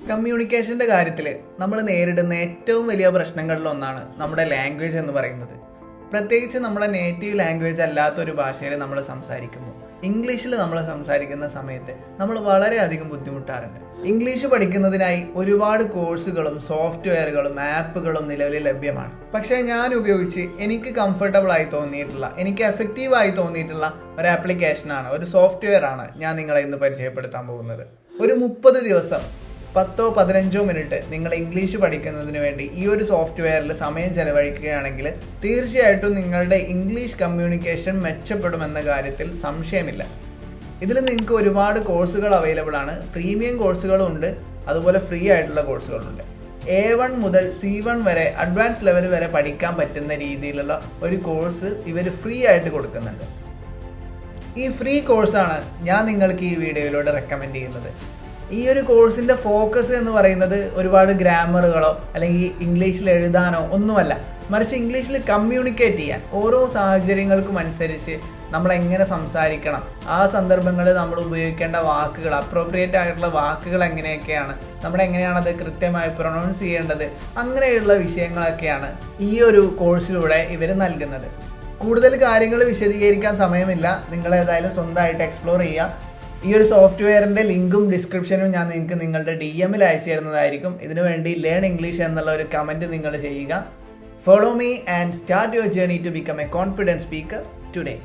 കമ്മ്യൂണിക്കേഷൻ്റെ കാര്യത്തിൽ നമ്മൾ നേരിടുന്ന ഏറ്റവും വലിയ പ്രശ്നങ്ങളിലൊന്നാണ് നമ്മുടെ ലാംഗ്വേജ് എന്ന് പറയുന്നത്. പ്രത്യേകിച്ച് നമ്മുടെ നേറ്റീവ് ലാംഗ്വേജ് അല്ലാത്തൊരു ഭാഷയിൽ നമ്മൾ സംസാരിക്കുമ്പോൾ, ഇംഗ്ലീഷിൽ നമ്മൾ സംസാരിക്കുന്ന സമയത്ത് നമ്മൾ വളരെയധികം ബുദ്ധിമുട്ടാറുണ്ട്. ഇംഗ്ലീഷ് പഠിക്കുന്നതിനായി ഒരുപാട് കോഴ്സുകളും സോഫ്റ്റ്വെയറുകളും ആപ്പുകളും നിലവിൽ ലഭ്യമാണ്. പക്ഷേ ഞാൻ ഉപയോഗിച്ച് എനിക്ക് കംഫർട്ടബിൾ ആയി തോന്നിയിട്ടുള്ള, എനിക്ക് എഫക്റ്റീവായി തോന്നിയിട്ടുള്ള ഒരു ആപ്ലിക്കേഷനാണ്, ഒരു സോഫ്റ്റ്വെയർ ആണ് ഞാൻ നിങ്ങളെ ഇന്ന് പരിചയപ്പെടുത്താൻ പോകുന്നത്. ഒരു 30 ദിവസം 10-15 മിനിറ്റ് നിങ്ങൾ ഇംഗ്ലീഷ് പഠിക്കുന്നതിന് വേണ്ടി ഈ ഒരു സോഫ്റ്റ്വെയറിൽ സമയം ചെലവഴിക്കുകയാണെങ്കിൽ തീർച്ചയായിട്ടും നിങ്ങളുടെ ഇംഗ്ലീഷ് കമ്മ്യൂണിക്കേഷൻ മെച്ചപ്പെടുമെന്ന കാര്യത്തിൽ സംശയമില്ല. ഇതിൽ നിങ്ങൾക്ക് ഒരുപാട് കോഴ്സുകൾ അവൈലബിൾ ആണ്. പ്രീമിയം കോഴ്സുകളും ഉണ്ട്, അതുപോലെ ഫ്രീ ആയിട്ടുള്ള കോഴ്സുകളുണ്ട്. A1 മുതൽ C1 വരെ അഡ്വാൻസ് ലെവൽ വരെ പഠിക്കാൻ പറ്റുന്ന രീതിയിലുള്ള ഒരു കോഴ്സ് ഇവർ ഫ്രീ ആയിട്ട് കൊടുക്കുന്നുണ്ട്. ഈ ഫ്രീ കോഴ്സാണ് ഞാൻ നിങ്ങൾക്ക് ഈ വീഡിയോയിലൂടെ റെക്കമെൻഡ് ചെയ്യുന്നത്. ഈ ഒരു കോഴ്സിൻ്റെ ഫോക്കസ് എന്ന് പറയുന്നത് ഒരുപാട് ഗ്രാമറുകളോ അല്ലെങ്കിൽ ഇംഗ്ലീഷിൽ എഴുതാനോ ഒന്നുമല്ല, മറിച്ച് ഇംഗ്ലീഷിൽ കമ്മ്യൂണിക്കേറ്റ് ചെയ്യാൻ, ഓരോ സാഹചര്യങ്ങൾക്കും അനുസരിച്ച് നമ്മൾ എങ്ങനെ സംസാരിക്കണം, ആ സന്ദർഭങ്ങളിൽ നമ്മൾ ഉപയോഗിക്കേണ്ട വാക്കുകൾ, അപ്രോപ്രിയേറ്റ് ആയിട്ടുള്ള വാക്കുകൾ എങ്ങനെയൊക്കെയാണ്, നമ്മൾ എങ്ങനെയാണ് അത് കൃത്യമായി പ്രൊനൗൺസ് ചെയ്യേണ്ടത്, അങ്ങനെയുള്ള വിഷയങ്ങളൊക്കെയാണ് ഈ ഒരു കോഴ്സിലൂടെ ഇവർ നൽകുന്നത്. കൂടുതൽ കാര്യങ്ങൾ വിശദീകരിക്കാൻ സമയമില്ല, നിങ്ങൾ ഏതായാലും സ്വന്തമായിട്ട് എക്സ്പ്ലോർ ചെയ്യുക. ഈ ഒരു സോഫ്റ്റ്വെയറിൻ്റെ ലിങ്കും ഡിസ്ക്രിപ്ഷനും ഞാൻ നിങ്ങൾക്ക് നിങ്ങളുടെ DM-ൽ അയച്ചു തരുന്നതായിരിക്കും. ഇതിനുവേണ്ടി ലേൺ ഇംഗ്ലീഷ് എന്നുള്ള ഒരു കമൻറ്റ് നിങ്ങൾ ചെയ്യുക. Follow me and start your journey to become a confident speaker today.